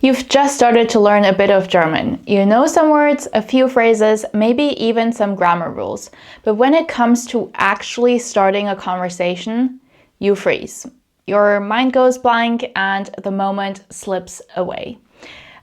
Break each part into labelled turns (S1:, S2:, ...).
S1: You've just started to learn a bit of German. You know some words, a few phrases, maybe even some grammar rules. But when it comes to actually starting a conversation, you freeze. Your mind goes blank and the moment slips away.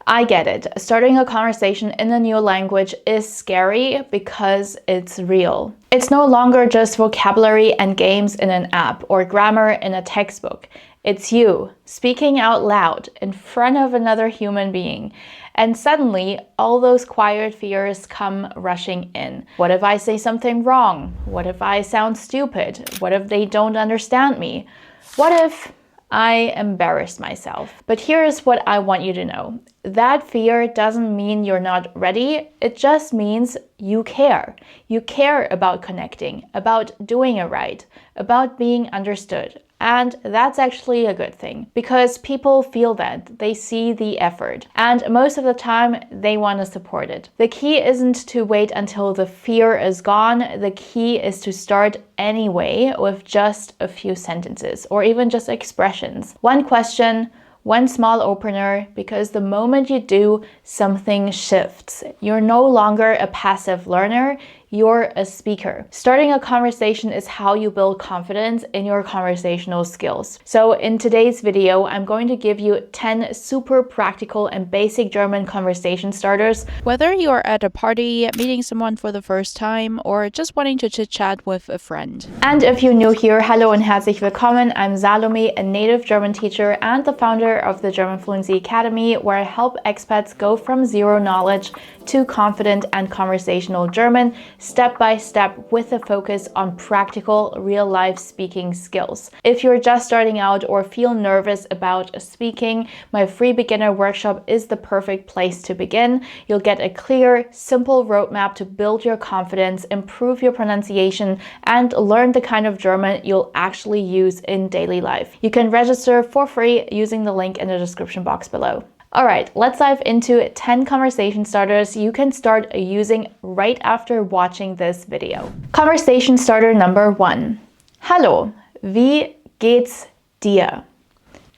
S1: I get it. Starting a conversation in a new language is scary because it's real. It's no longer just vocabulary and games in an app or grammar in a textbook. It's you speaking out loud in front of another human being. And suddenly, all those quiet fears come rushing in. What if I say something wrong? What if I sound stupid? What if they don't understand me? What if I embarrass myself? But here's what I want you to know. That fear doesn't mean you're not ready. It just means you care. You care about connecting, about doing it right, about being understood. And that's actually a good thing because people feel that, they see the effort, and most of the time they want to support it. The key isn't to wait until the fear is gone. The key is to start anyway with just a few sentences or even just expressions. One question, one small opener, because the moment you do, something shifts. You're no longer a passive learner, you're a speaker. Starting a conversation is how you build confidence in your conversational skills. So in today's video, I'm going to give you 10 super practical and basic German conversation starters.
S2: Whether you're at a party, meeting someone for the first time, or just wanting to chit-chat with a friend.
S1: And if you're new here, hello and herzlich willkommen. I'm Salome, a native German teacher and the founder of the German Fluency Academy, where I help expats go from zero knowledge to confident and conversational German, step by step with a focus on practical, real-life speaking skills. If you're just starting out or feel nervous about speaking, my free beginner workshop is the perfect place to begin. You'll get a clear, simple roadmap to build your confidence, improve your pronunciation, and learn the kind of German you'll actually use in daily life. You can register for free using the link in the description box below. All right, let's dive into 10 conversation starters you can start using right after watching this video. Conversation starter number 1. Hallo, wie geht's dir?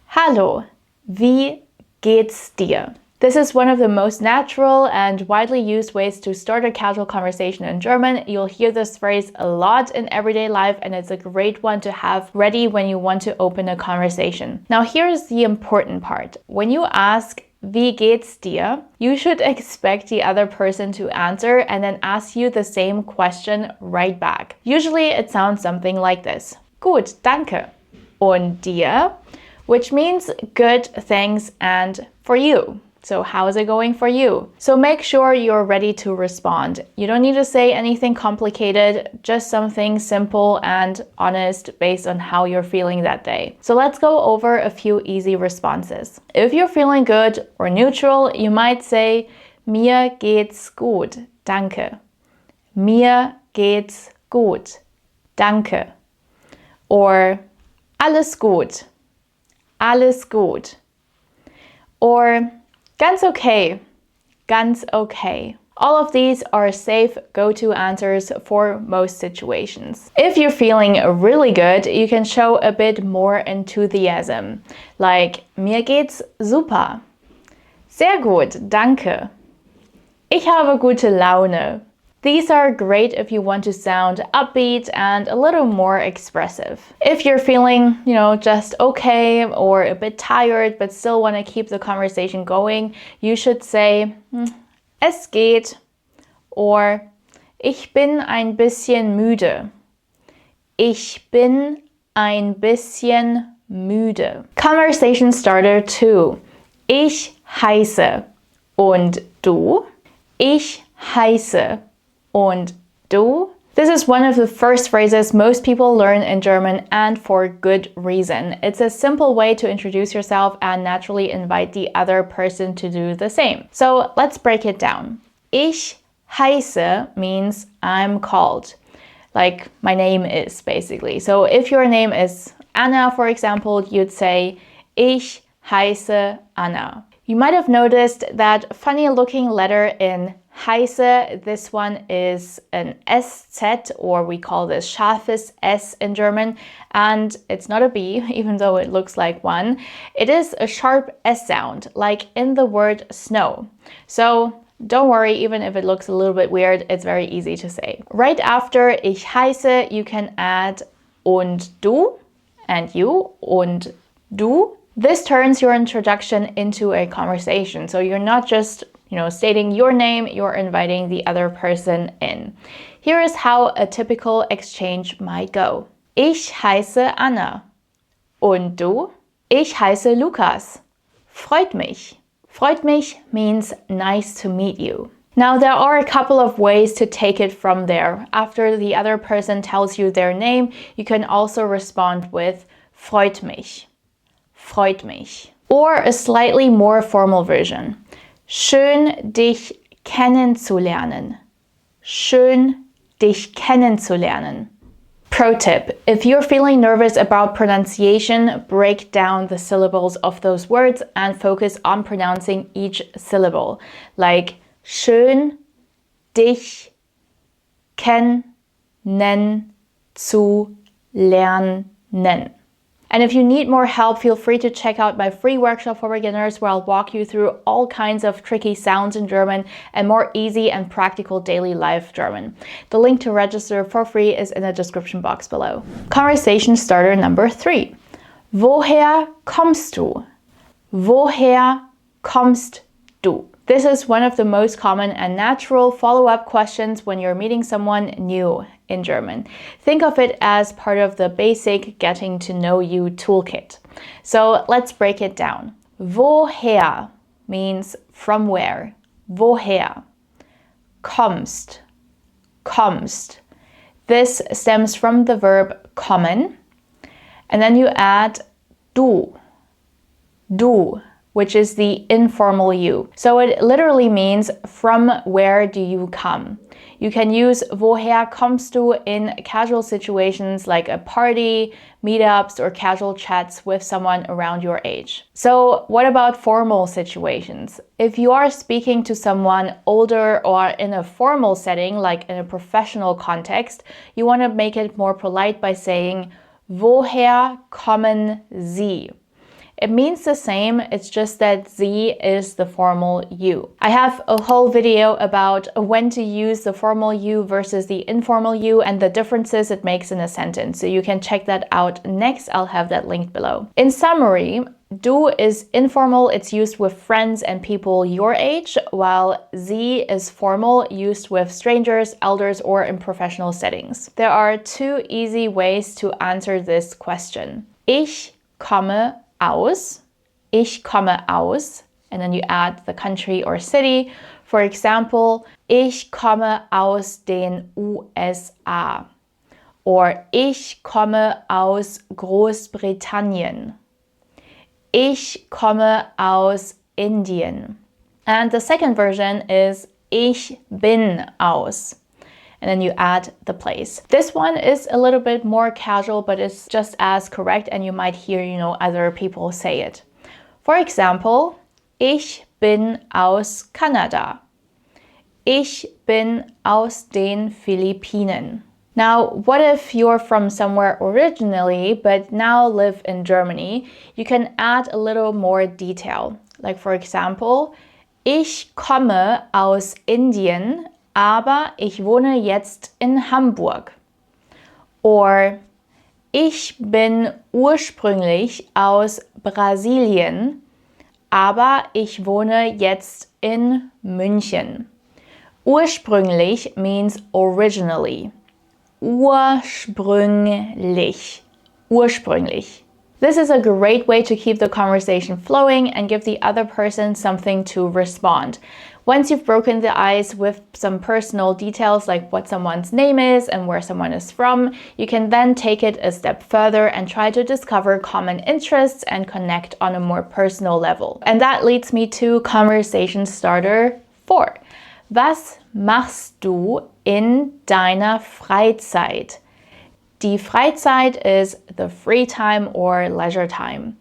S1: Hallo, wie geht's dir? This is one of the most natural and widely used ways to start a casual conversation in German. You'll hear this phrase a lot in everyday life, and it's a great one to have ready when you want to open a conversation. Now, here's the important part. When you ask, wie geht's dir? You should expect the other person to answer and then ask you the same question right back. Usually it sounds something like this. Gut, danke. Und dir? Which means good, thanks, and for you. So how is it going for you? So make sure you're ready to respond. You don't need to say anything complicated, just something simple and honest based on how you're feeling that day. So let's go over a few easy responses. If you're feeling good or neutral, you might say, mir geht's gut, danke. Mir geht's gut, danke. Or alles gut, alles gut. Or ganz okay, ganz okay. All of these are safe go-to answers for most situations. If you're feeling really good, you can show a bit more enthusiasm, like mir geht's super. Sehr gut, danke. Ich habe gute Laune. These are great if you want to sound upbeat and a little more expressive. If you're feeling, just okay or a bit tired but still want to keep the conversation going, you should say, es geht, or ich bin ein bisschen müde. Ich bin ein bisschen müde. Conversation starter 2. Ich heiße. Und du? Ich heiße. Und du? This is one of the first phrases most people learn in German, and for good reason. It's a simple way to introduce yourself and naturally invite the other person to do the same. So let's break it down. Ich heiße means I'm called. Like my name is, basically. So if your name is Anna, for example, you'd say Ich heiße Anna. You might have noticed that funny looking letter in heiße, this one is an SZ, or we call this scharfes S in German, and it's not a B, even though it looks like one. It is a sharp S sound, like in the word snow. So don't worry, even if it looks a little bit weird, it's very easy to say. Right after ich heiße, you can add und du, and you, und du. This turns your introduction into a conversation. So you're not just stating your name, you're inviting the other person in. Here is how a typical exchange might go. Ich heiße Anna. Und du? Ich heiße Lukas. Freut mich. Freut mich means nice to meet you. Now, there are a couple of ways to take it from there. After the other person tells you their name, you can also respond with freut mich. Freut mich. Or a slightly more formal version. Schön, dich kennenzulernen. Schön, dich kennenzulernen. Pro tip, if you're feeling nervous about pronunciation, break down the syllables of those words and focus on pronouncing each syllable. Like schön, dich kennenzulernen. And if you need more help, feel free to check out my free workshop for beginners where I'll walk you through all kinds of tricky sounds in German and more easy and practical daily life German. The link to register for free is in the description box below. Conversation starter number 3. Woher kommst du? Woher kommst du? This is one of the most common and natural follow-up questions when you're meeting someone new in German. Think of it as part of the basic getting to know you toolkit. So let's break it down. Woher means from where. Woher. Kommst. Kommst. This stems from the verb kommen. And then you add du. Du, which is the informal you. So it literally means from where do you come? You can use woher kommst du in casual situations like a party, meetups, or casual chats with someone around your age. So what about formal situations? If you are speaking to someone older or in a formal setting, like in a professional context, you want to make it more polite by saying woher kommen Sie? It means the same, it's just that Sie is the formal you. I have a whole video about when to use the formal you versus the informal you and the differences it makes in a sentence, so you can check that out next. I'll have that linked below. In summary, du is informal, it's used with friends and people your age, while Sie is formal, used with strangers, elders, or in professional settings. There are 2 easy ways to answer this question. Ich komme aus. Ich komme aus. And then you add the country or city. For example, ich komme aus den USA. Or ich komme aus Großbritannien. Ich komme aus Indien. And the second version is ich bin aus. And then you add the place. This one is a little bit more casual, but it's just as correct, and you might hear, other people say it. For example, ich bin aus Kanada. Ich bin aus den Philippinen. Now, what if you're from somewhere originally, but now live in Germany? You can add a little more detail. Like, for example, ich komme aus Indien, aber ich wohne jetzt in Hamburg. Or, ich bin ursprünglich aus Brasilien, aber ich wohne jetzt in München. Ursprünglich means originally. Ursprünglich. Ursprünglich. This is a great way to keep the conversation flowing and give the other person something to respond. Once you've broken the ice with some personal details like what someone's name is and where someone is from, you can then take it a step further and try to discover common interests and connect on a more personal level. And that leads me to conversation starter 4. Was machst du in deiner Freizeit? Die Freizeit is the free time or leisure time.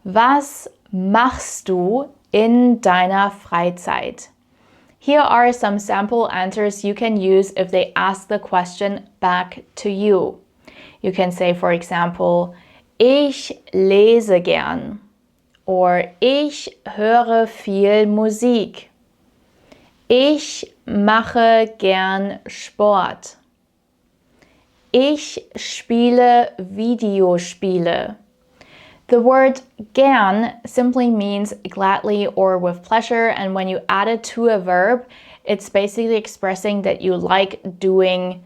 S1: Was machst du in deiner Freizeit? Here are some sample answers you can use if they ask the question back to you. You can say, for example, ich lese gern or ich höre viel Musik. Ich mache gern Sport. Ich spiele Videospiele. The word gern simply means gladly or with pleasure, and when you add it to a verb, it's basically expressing that you like doing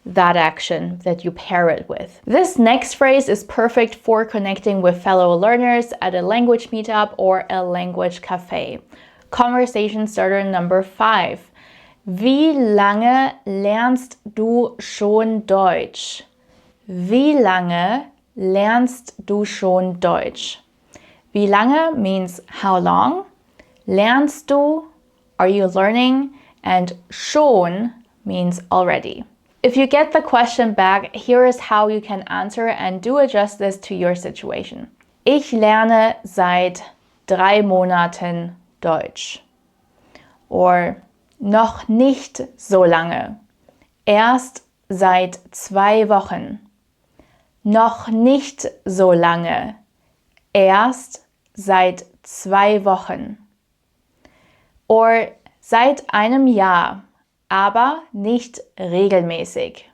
S1: that action, that you pair it with. This next phrase is perfect for connecting with fellow learners at a language meetup or a language cafe. Conversation starter number 5. Wie lange lernst du schon Deutsch? Wie lange lernst du schon Deutsch? Wie lange means how long. Lernst du, are you learning? And schon means already. If you get the question back, here is how you can answer and do adjust this to your situation. Ich lerne seit 3 Monaten Deutsch. Or noch nicht so lange. Erst seit 2 Wochen. Noch nicht so lange. Erst seit 2 Wochen. Or seit einem Jahr, aber nicht regelmäßig.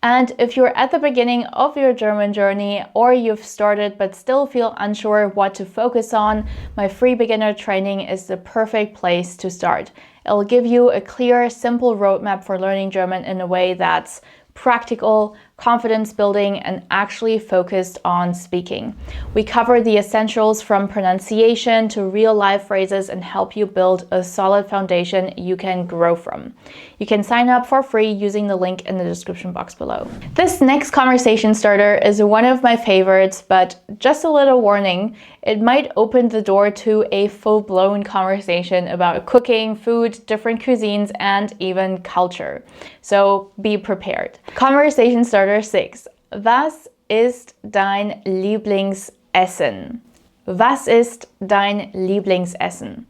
S1: And if you're at the beginning of your German journey or you've started but still feel unsure what to focus on, my free beginner training is the perfect place to start. It'll give you a clear, simple roadmap for learning German in a way that's practical, confidence building, and actually focused on speaking. We cover the essentials from pronunciation to real life phrases and help you build a solid foundation you can grow from. You can sign up for free using the link in the description box below. This next conversation starter is one of my favorites, but just a little warning, it might open the door to a full-blown conversation about cooking, food, different cuisines, and even culture. So be prepared. Conversation starter 6. Was ist dein Lieblingsessen? Was ist dein Lieblingsessen?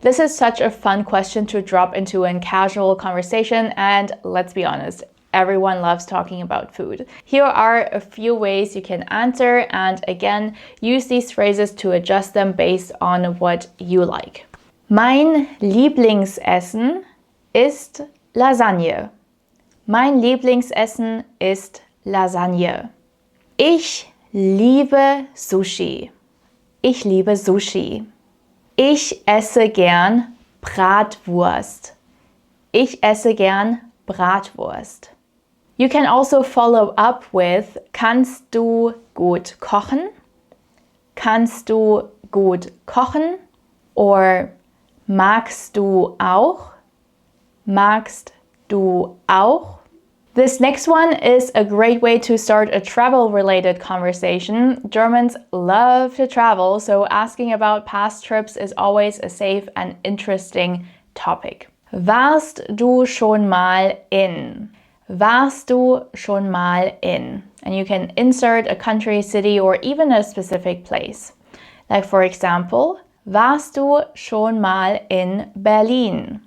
S1: This is such a fun question to drop into a casual conversation, and let's be honest, everyone loves talking about food. Here are a few ways you can answer, and again, use these phrases to adjust them based on what you like. Mein Lieblingsessen ist Lasagne. Mein Lieblingsessen ist Lasagne. Ich liebe Sushi. Ich liebe Sushi. Ich esse gern Bratwurst. Ich esse gern Bratwurst. You can also follow up with kannst du gut kochen? Kannst du gut kochen? Or magst du auch? Magst du auch? This next one is a great way to start a travel-related conversation. Germans love to travel, so asking about past trips is always a safe and interesting topic. Warst du schon mal in? Warst du schon mal in? And you can insert a country, city, or even a specific place. Like for example, warst du schon mal in Berlin?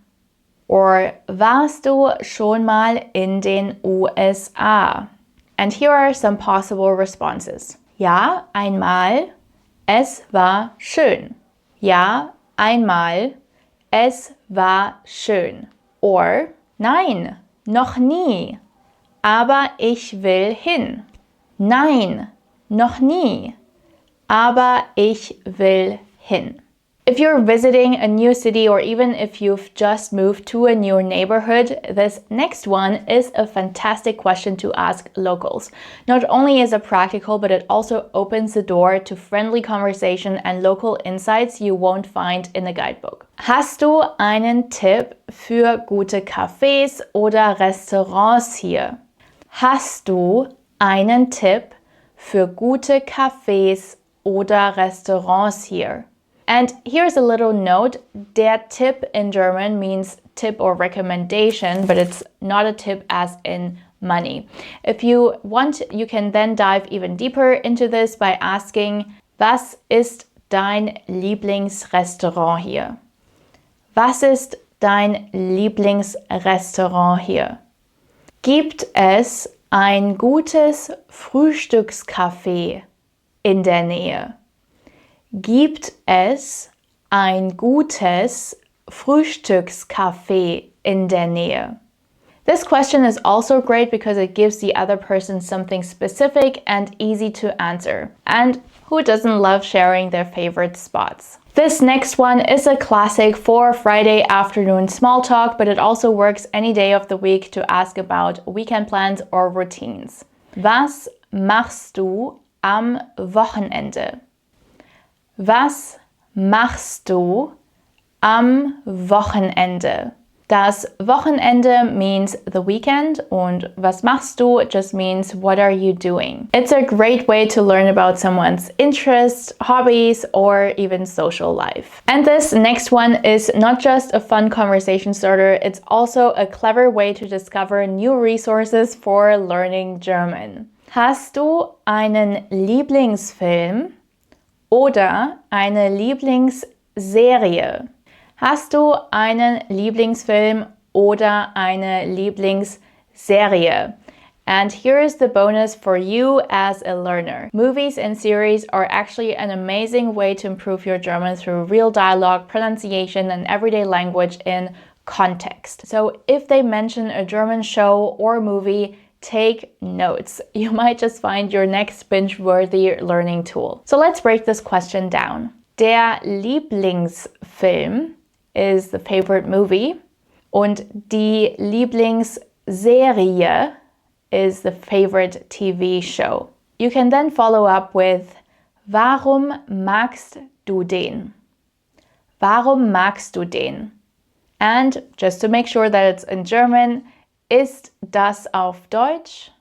S1: Or warst du schon mal in den USA? And here are some possible responses. Ja, einmal. Es war schön. Ja, einmal. Es war schön. Or nein, noch nie. Aber ich will hin. Nein, noch nie. Aber ich will hin. If you're visiting a new city or even if you've just moved to a new neighborhood, this next one is a fantastic question to ask locals. Not only is it practical, but it also opens the door to friendly conversation and local insights you won't find in a guidebook. Hast du einen Tipp für gute Cafés oder Restaurants hier? Hast du einen Tipp für gute Cafés oder Restaurants hier? And here's a little note, der Tipp in German means tip or recommendation, but it's not a tip as in money. If you want, you can then dive even deeper into this by asking, was ist dein Lieblingsrestaurant hier? Was ist dein Lieblingsrestaurant hier? Gibt es ein gutes Frühstückscafé in der Nähe? Gibt es ein gutes Frühstückscafé in der Nähe? This question is also great because it gives the other person something specific and easy to answer. And who doesn't love sharing their favorite spots? This next one is a classic for Friday afternoon small talk, but it also works any day of the week to ask about weekend plans or routines. Was machst du am Wochenende? Was machst du am Wochenende? Das Wochenende means the weekend und was machst du just means what are you doing. It's a great way to learn about someone's interests, hobbies, or even social life. And this next one is not just a fun conversation starter, it's also a clever way to discover new resources for learning German. Hast du einen Lieblingsfilm oder eine Lieblingsserie? Hast du einen Lieblingsfilm oder eine Lieblingsserie? And here is the bonus for you as a learner. Movies and series are actually an amazing way to improve your German through real dialogue, pronunciation, and everyday language in context. So if they mention a German show or movie, take notes. You might just find your next binge-worthy learning tool. So let's break this question down. Der Lieblingsfilm is the favorite movie und die Lieblingsserie is the favorite TV show. You can then follow up with Warum magst du den? Warum magst du den? And just to make sure that it's in German, ist das auf Deutsch?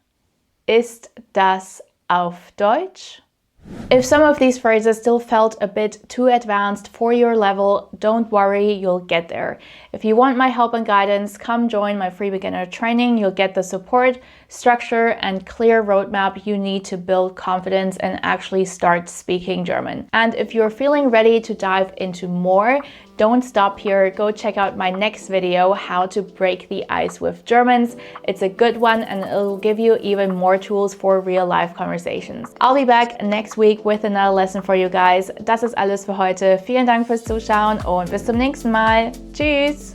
S1: Ist das auf Deutsch? If some of these phrases still felt a bit too advanced for your level, don't worry, you'll get there. If you want my help and guidance, come join my free beginner training. You'll get the support, structure, and clear roadmap you need to build confidence and actually start speaking German. And if you're feeling ready to dive into more, don't stop here. Go check out my next video, How to Break the Ice with Germans. It's a good one and it'll give you even more tools for real life conversations. I'll be back next week with another lesson for you guys. Das ist alles für heute. Vielen Dank fürs Zuschauen und bis zum nächsten Mal. Tschüss!